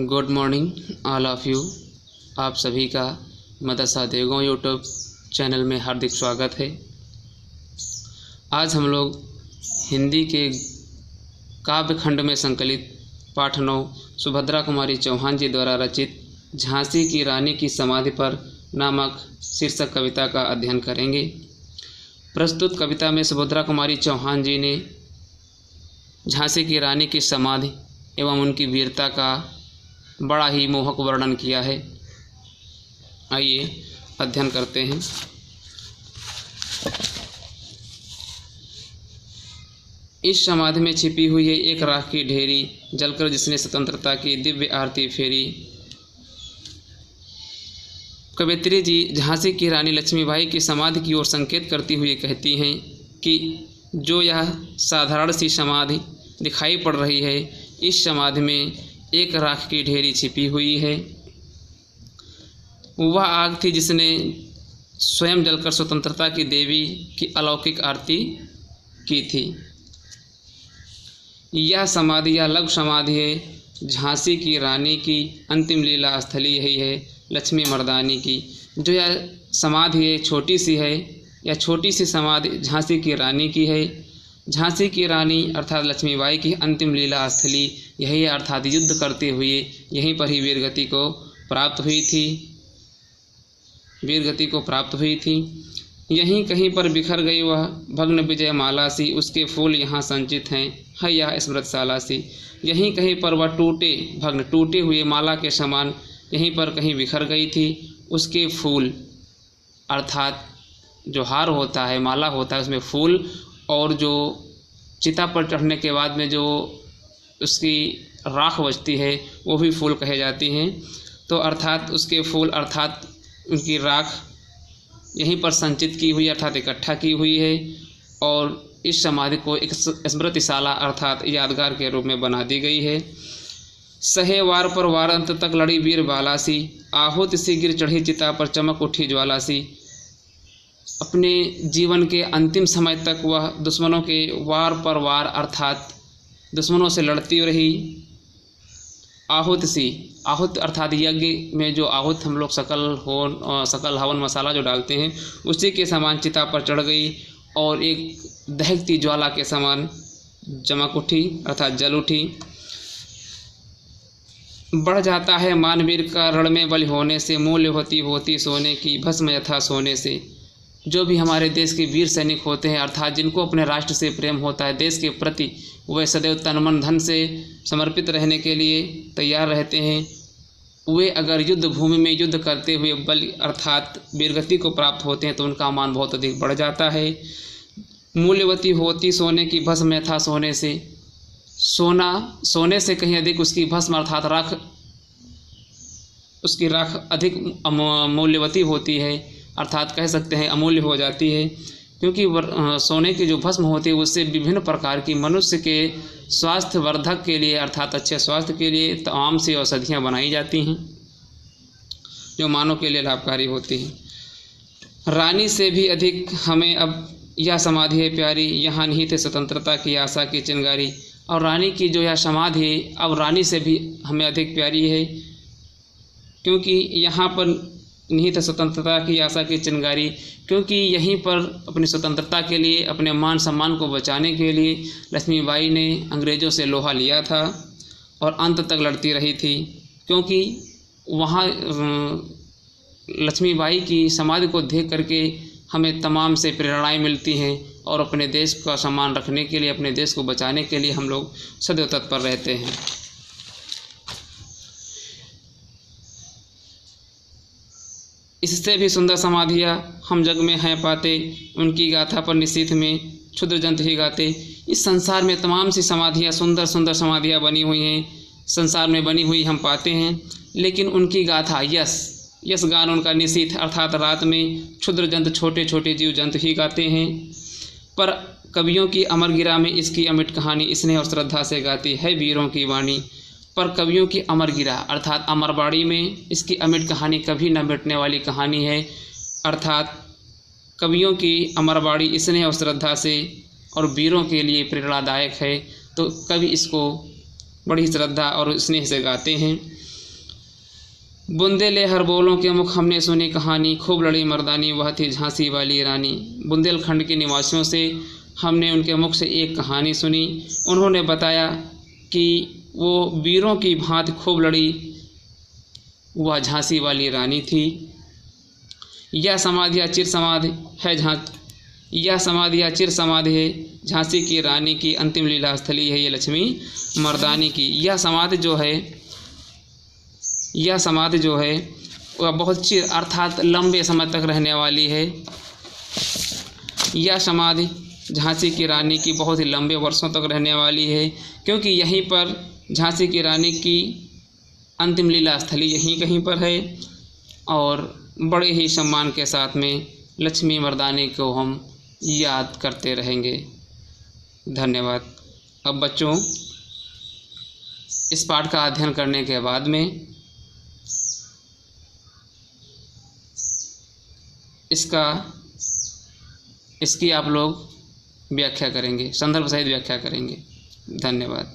Good morning all of you. आप सभी का मदरसा देवगांव यूट्यूब चैनल में हार्दिक स्वागत है। आज हम लोग हिंदी के काव्य खंड में संकलित पाठ 9 सुभद्रा कुमारी चौहान जी द्वारा रचित झांसी की रानी की समाधि पर नामक शीर्षक कविता का अध्ययन करेंगे। प्रस्तुत कविता में सुभद्रा कुमारी चौहान जी ने झांसी की रानी की समाधि एवं उनकी वीरता का बड़ा ही मोहक वर्णन किया है। आइए अध्ययन करते हैं। इस समाधि में छिपी हुई है एक राख की ढेरी, जलकर जिसने स्वतंत्रता की दिव्य आरती फेरी। कवयित्री जी झांसी की रानी लक्ष्मीबाई की समाधि की ओर संकेत करती हुई कहती हैं कि जो यह साधारण सी समाधि दिखाई पड़ रही है, इस समाधि में एक राख की ढेरी छिपी हुई है। वह आग थी जिसने स्वयं जलकर स्वतंत्रता की देवी की अलौकिक आरती की थी। यह समाधि या लघु समाधि है झांसी की रानी की अंतिम लीला स्थली यही है लक्ष्मी मर्दानी की। जो यह समाधि है छोटी सी है, यह छोटी सी समाधि झांसी की रानी की है। झांसी की रानी अर्थात लक्ष्मीबाई की अंतिम लीला स्थली यही है, अर्थात युद्ध करते हुए यहीं पर ही वीरगति को प्राप्त हुई थी। यहीं कहीं पर बिखर गई वह भग्न विजय माला सी, उसके फूल यहाँ संचित हैं है यह स्मृतशाला सी। यहीं कहीं पर वह टूटे हुए माला के समान यहीं पर कहीं बिखर गई थी। उसके फूल अर्थात जो हार होता है, माला होता है, उसमें फूल और जो चिता पर चढ़ने के बाद में जो उसकी राख बचती है वो भी फूल कहे जाती हैं। तो अर्थात उसके फूल अर्थात उनकी राख यहीं पर संचित की हुई अर्थात इकट्ठा की हुई है और इस समाधि को एक स्मृतिशाला अर्थात यादगार के रूप में बना दी गई है। सहे वार पर वार अंत तक लड़ी वीर बाला सी, आहूत सी गिर चढ़ी चिता पर चमक उठी ज्वाला सी। अपने जीवन के अंतिम समय तक वह दुश्मनों के वार पर वार अर्थात दुश्मनों से लड़ती रही। आहूत अर्थात यज्ञ में जो आहूत हम लोग सकल हवन मसाला जो डालते हैं उसी के समान चिता पर चढ़ गई और एक दहकती ज्वाला के समान चमक उठी अर्थात जल उठी। बढ़ जाता है मानवीर का रण में बलि होने से, मूल्य होती सोने की भस्म यथा सोने से। जो भी हमारे देश के वीर सैनिक होते हैं अर्थात जिनको अपने राष्ट्र से प्रेम होता है, देश के प्रति वे सदैव तन मन धन से समर्पित रहने के लिए तैयार रहते हैं। वे अगर युद्ध भूमि में युद्ध करते हुए बलि अर्थात वीरगति को प्राप्त होते हैं तो उनका मान बहुत अधिक बढ़ जाता है। मूल्यवती होती सोने की भस्म यथा सोने से, सोने से कहीं अधिक उसकी भस्म अर्थात राख, उसकी राख अधिक मूल्यवती होती है अर्थात कह सकते हैं अमूल्य हो जाती है, क्योंकि सोने की जो भस्म होती है उससे विभिन्न प्रकार की मनुष्य के स्वास्थ्य वर्धक के लिए अर्थात अच्छे स्वास्थ्य के लिए तमाम सी औषधियाँ बनाई जाती हैं जो मानव के लिए लाभकारी होती हैं। रानी से भी अधिक हमें अब यह समाधि है प्यारी, यहाँ निहित है स्वतंत्रता की आशा की चिंगारी। और रानी की जो यह समाधि है अब रानी से भी हमें अधिक प्यारी है, क्योंकि यहाँ पर निहित स्वतंत्रता की आशा की चिंगारी, क्योंकि यहीं पर अपनी स्वतंत्रता के लिए अपने मान सम्मान को बचाने के लिए लक्ष्मीबाई ने अंग्रेज़ों से लोहा लिया था और अंत तक लड़ती रही थी। क्योंकि वहाँ लक्ष्मीबाई की समाधि को देख करके हमें तमाम से प्रेरणाएं मिलती हैं और अपने देश का सम्मान रखने के लिए, अपने देश को बचाने के लिए हम लोग सदैव तत्पर रहते हैं। इससे भी सुंदर समाधियाँ हम जग में हैं पाते, उनकी गाथा पर निशीथ में क्षुद्र जंतु ही गाते। इस संसार में तमाम सी समाधियाँ सुंदर सुंदर समाधियाँ बनी हुई हैं, संसार में बनी हुई हम पाते हैं, लेकिन उनकी गाथा यस गान उनका निशीथ अर्थात रात में क्षुद्र जंतु छोटे छोटे जीव जंतु ही गाते हैं। पर कवियों की अमर गिरा में इसकी अमिट कहानी स्नेह और श्रद्धा से गाती है वीरों की वाणी। पर कवियों की अमर गिरा अर्थात अमरबाड़ी में इसकी अमिट कहानी कभी न मिटने वाली कहानी है, अर्थात कवियों की अमरबाड़ी स्नेह और श्रद्धा से और वीरों के लिए प्रेरणादायक है। तो कवि इसको बड़ी श्रद्धा और स्नेह से गाते हैं। बुंदेले हर बोलों के मुख हमने सुनी कहानी, खूब लड़ी मर्दानी वह थी झांसी वाली रानी। बुंदेलखंड के निवासियों से हमने उनके मुख से एक कहानी सुनी। उन्होंने बताया कि वो वीरों की भांति खूब लड़ी वह झांसी वाली रानी थी। यह समाधि या चिर समाधि है यह समाधि या चिर समाधि है झांसी की रानी की अंतिम लीला स्थली है ये लक्ष्मी मर्दानी की। यह समाधि जो है वह बहुत चिर अर्थात लंबे समय तक रहने वाली है। यह समाधि झांसी की रानी की बहुत ही लंबे वर्षों तक रहने वाली है, क्योंकि यहीं पर झांसी की रानी की अंतिम लीला स्थली यहीं कहीं पर है और बड़े ही सम्मान के साथ में लक्ष्मी मर्दानी को हम याद करते रहेंगे। धन्यवाद। अब बच्चों, इस पाठ का अध्ययन करने के बाद में इसकी आप लोग व्याख्या करेंगे, संदर्भ सहित व्याख्या करेंगे। धन्यवाद।